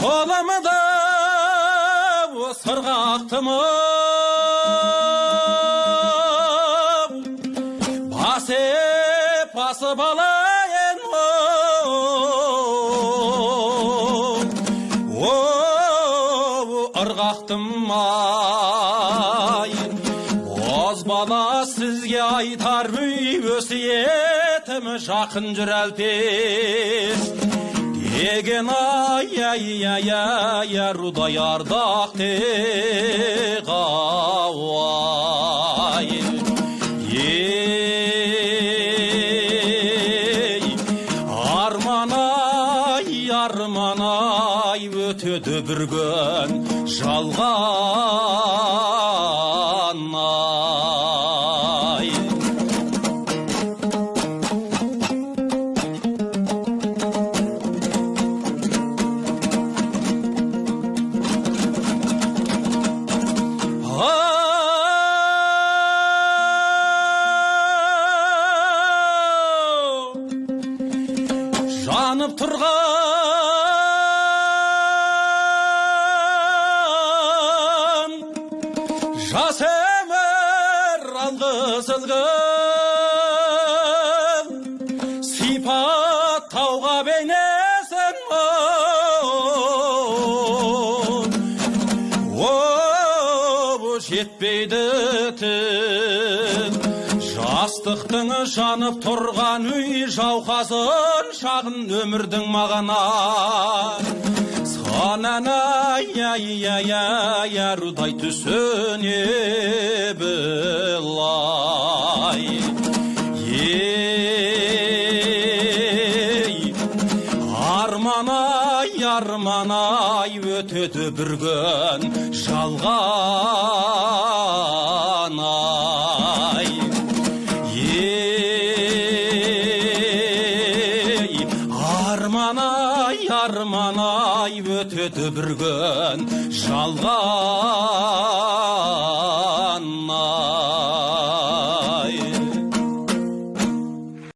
Olamada bu sırgaktımım Pası balayın o ırgaktım ay Boz bala sizge aytar ösiyetim Жақын жүрелтес Egen ay ruday ardaq teğavay Arman ay ötödü bir gün жалған ay Жанып тұрған жас өмір алғызылғын сипаттауға бейнесін бұл жетпейді тін Жастықтың жанып тұрған үй жауқазын шағын өмірдің мағана Санана рудай түсіне білай Арман ай өтеді бір күн жалған ай Арман ай өтеді бір күн жалған